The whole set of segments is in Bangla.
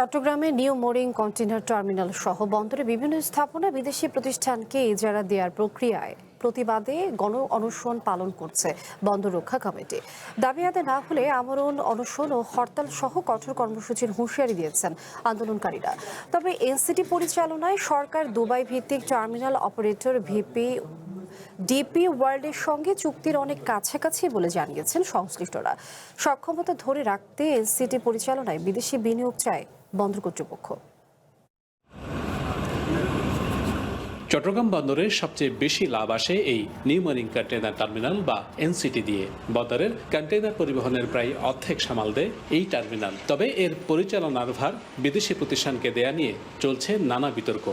চট্টগ্রামে নিউ মোরিং কন্টেইনার টার্মিনাল সহ বন্দরে বিভিন্ন স্থাপনা বিদেশি প্রতিষ্ঠানকে ইজারা দেওয়ার প্রক্রিয়ায় প্রতিবাদে গণ অনশন পালন করছে বন্দর রক্ষা কমিটি। দাবি আদায় না হলে আমরণ, অনশন ও হরতাল সহ কঠোর কর্মসূচির হুঁশিয়ারি দিয়েছেন আন্দোলনকারীরা। তবে এনসিটি পরিচালনায় সরকার দুবাই ভিত্তিক টার্মিনাল অপারেটর ডিপি ওয়ার্ল্ডের সঙ্গে চুক্তির অনেক কাছাকাছি বলে জানিয়েছেন সংশ্লিষ্টরা। সক্ষমতা ধরে রাখতে এনসিটি পরিচালনায় বিদেশি বিনিয়োগ চায় বন্দর কর্তৃপক্ষ। চট্টগ্রাম বন্দরের সবচেয়ে বেশি লাভ আসে এই নিউ মোরিং কন্টেইনার টার্মিনাল বা এনসিটি দিয়ে। বন্দরের কন্টেইনার পরিবহনের প্রায় অর্ধেক সামাল দেয় এই টার্মিনাল। তবে এর পরিচালনার ভার বিদেশি প্রতিষ্ঠানকে দেয়া নিয়ে চলছে নানা বিতর্ক।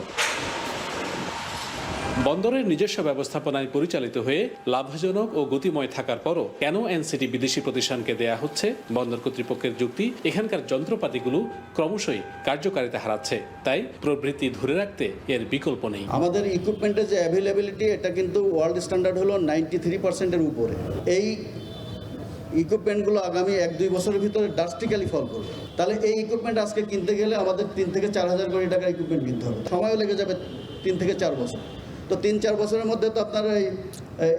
বন্দরের নিজস্ব ব্যবস্থাপনায় পরিচালিত হয়ে লাভজনক ও গতিময় থাকার পরও কেন এনসিটি বিদেশি প্রতিষ্ঠানকে দেয়া হচ্ছে? বন্দর কর্তৃপক্ষের যুক্তি, এখানকার যন্ত্রপাতিগুলো ক্রমশই কার্যকারিতা হারাচ্ছে, তাই প্রবৃত্তি ধরে রাখতে এর বিকল্প নেই। আমাদের ইকুইপমেন্টের যে অ্যাভেলেবিলিটি, এটা কিন্তু ওয়ার্ল্ড স্ট্যান্ডার্ড হলো 93%-এর উপরে। এই ইকুইপমেন্টগুলো আগামী 1-2 বছরের ভিতরে ড্রাস্টিক্যালি ফল করবে। তাহলে এই ইকুইপমেন্ট আজকে কিনতে গেলে আমাদের 3 থেকে 4 হাজার কোটি টাকার ইকুইপমেন্ট কিনতে হবে, সময়ও লেগে যাবে 3 থেকে 4 বছর। তো 3-4 বছরের মধ্যে তো আপনারা এই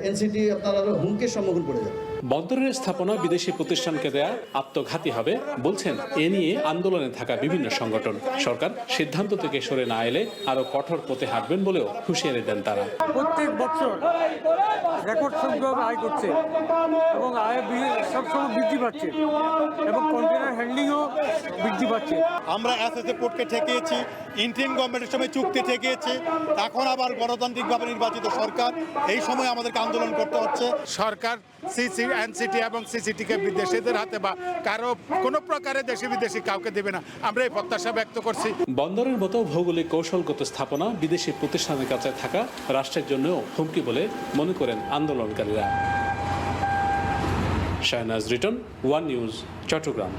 এনসিটি আপনারা হুমকির সম্মুখীন পড়ে যাবে। বন্দরের স্থাপনা বিদেশি প্রতিষ্ঠানকে দেয়া আত্মঘাতী হবে বলছেন এ নিয়ে আন্দোলনে থাকা বিভিন্ন সংগঠন। সরকার সিদ্ধান্ত থেকে সরে না এলে আরো কঠোর পথে হাঁটবেন বলেও হুঁশিয়ারি দেন তারা। প্রত্যেক বছর রেকর্ড সংখ্যক আয় করছে এবং আয় সবসময় বৃদ্ধি পাচ্ছে এবং কন্টেনার হ্যান্ডলিংও বৃদ্ধি পাচ্ছে। আমরা এসএসএ পোর্টকে ঠেকিয়েছি, ইন্ডিয়ান গভর্নমেন্টের সময় চুক্তি ঠেকিয়েছি, এখন আবার গণতান্ত্রিকভাবে নির্বাচিত সরকার, এই সময় আমাদেরকে আন্দোলন করতে হচ্ছে। সরকার এনসিটি এবং সিসিটিকে বিদেশিদের হাতে বা কারো কোনো প্রকারে দেশি বিদেশি কাউকে দেবে না, আমরা এই প্রত্যাশা ব্যক্ত করছি। বন্দরের মতো ভৌগোলিক কৌশলগত স্থাপনা বিদেশি প্রতিষ্ঠানের কাছে থাকা রাষ্ট্রের জন্যও হুমকি বলে মনে করেন আন্দোলনকারীরা। Shahnaz Riton, One News, Chittagong.